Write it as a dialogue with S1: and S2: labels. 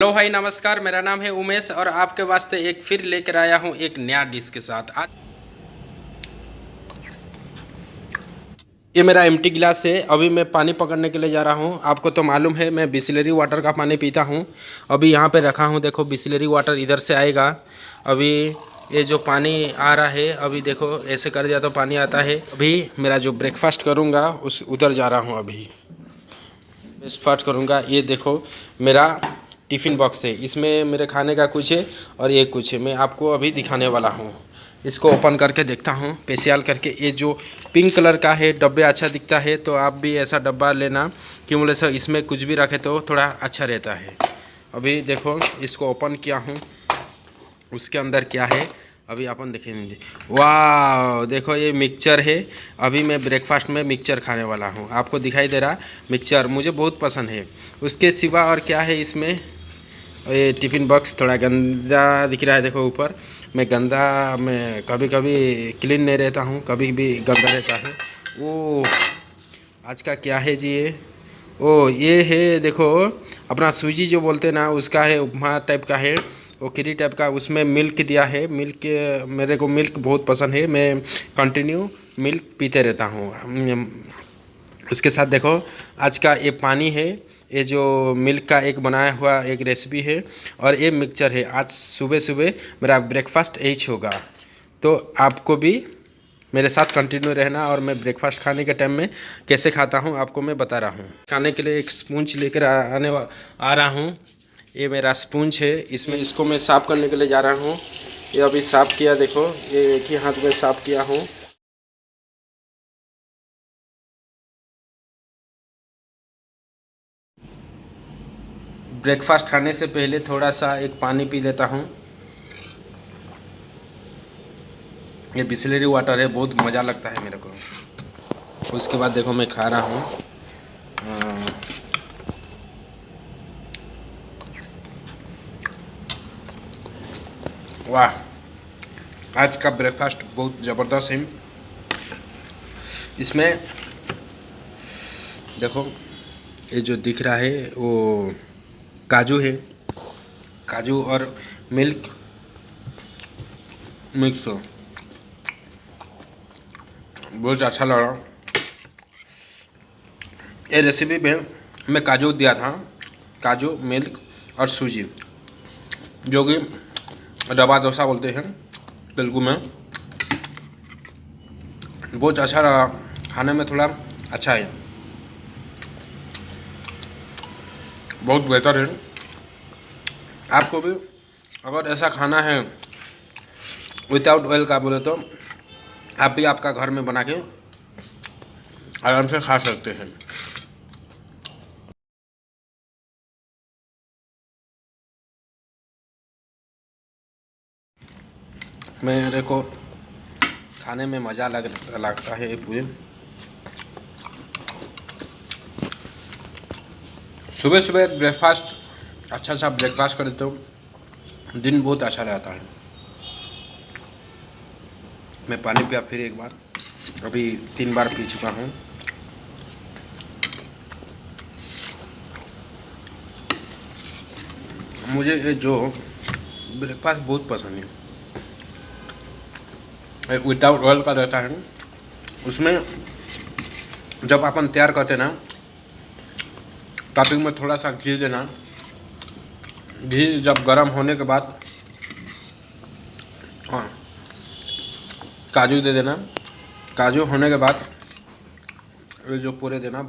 S1: Hello भाई, नमस्कार। मेरा नाम है उमेश और आपके वास्ते एक फिर लेकर आया हूँ एक नया डिश के साथ। आज ये मेरा एम्प्टी गिलास है। अभी मैं पानी पकड़ने के लिए जा रहा हूँ। आपको तो मालूम है मैं बिसलेरी वाटर का पानी पीता हूँ। अभी यहाँ पे रखा हूँ, देखो बिसलेरी वाटर इधर से आएगा। अभी ये जो पानी आ रहा है, अभी देखो ऐसे कर दिया तो पानी आता है। अभी मेरा जो ब्रेकफास्ट करूँगा उस उधर जा रहा हूँ। अभी ब्रेकफास्ट करूँगा। ये देखो मेरा टिफ़िन बॉक्स है, इसमें मेरे खाने का कुछ है और ये कुछ है। मैं आपको अभी दिखाने वाला हूँ। इसको ओपन करके देखता हूँ स्पेशल करके। ये जो पिंक कलर का है डब्बे अच्छा दिखता है, तो आप भी ऐसा डब्बा लेना, क्यों बोले सर इसमें कुछ भी रखे तो थोड़ा अच्छा रहता है। अभी देखो इसको ओपन किया हूँ, उसके अंदर क्या है अभी अपन देखेंगे। वाह, देखो ये मिक्सचर है। अभी मैं ब्रेकफास्ट में मिक्सचर खाने वाला हूँ। आपको दिखाई दे रहा मिक्सचर मुझे बहुत पसंद है। उसके सिवा और क्या है इसमें, ये टिफ़िन बॉक्स थोड़ा गंदा दिख रहा है। देखो ऊपर मैं कभी कभी क्लीन नहीं रहता हूँ, कभी भी गंदा रहता है। वो आज का क्या है जी ये है देखो अपना सूजी जो बोलते हैं ना, उसका है, उपमा टाइप का है, वो खीरी टाइप का। उसमें मिल्क दिया है। मिल्क, मेरे को मिल्क बहुत पसंद है, मैं कंटिन्यू मिल्क पीते रहता हूँ। उसके साथ देखो आज का ये पानी है, ये जो मिल्क का एक बनाया हुआ एक रेसिपी है, और ये मिक्सचर है। आज सुबह सुबह मेरा ब्रेकफास्ट यही होगा। तो आपको भी मेरे साथ कंटिन्यू रहना, और मैं ब्रेकफास्ट खाने के टाइम में कैसे खाता हूँ आपको मैं बता रहा हूँ। खाने के लिए एक स्पूंज लेकर आ रहा हूँ। ये मेरा स्पूंज है, इसमें इसको मैं साफ़ करने के लिए जा रहा हूँ। ये अभी साफ़ किया, देखो ये एक ही हाथ में साफ़ किया हूँ। ब्रेकफास्ट खाने से पहले थोड़ा सा एक पानी पी लेता हूँ। ये बिसलेरी वाटर है, बहुत मज़ा लगता है मेरे को। उसके बाद देखो मैं खा रहा हूँ। वाह, आज का ब्रेकफास्ट बहुत ज़बरदस्त है। इसमें देखो ये जो दिख रहा है वो काजू है, काजू और मिल्क मिक्स हो, बहुत अच्छा लगा। ये रेसिपी में मैं काजू दिया था, काजू, मिल्क और सूजी, जो कि रवा डोसा बोलते हैं तेलुगु में। बहुत अच्छा रहा, खाने में थोड़ा अच्छा है, बहुत बेहतर है। आपको भी अगर ऐसा खाना है विदाउट ऑयल का बोले तो आप भी आपका घर में बना के आराम से खा सकते हैं। मेरे को खाने में मज़ा लगता है। ये पूरे सुबह सुबह ब्रेकफास्ट अच्छा सा ब्रेकफास्ट करें तो दिन बहुत अच्छा रहता है। मैं पानी पिया फिर एक बार, अभी 3 बार पी चुका हूँ। मुझे ये जो ब्रेकफास्ट बहुत पसंद है। एक विदाउट ऑयल का रहता है, उसमें जब अपन तैयार करते ना, टॉपिंग में थोड़ा सा घी देना। घी जब गर्म होने के बाद हाँ काजू दे देना। काजू होने के बाद ये जो पूरे देना,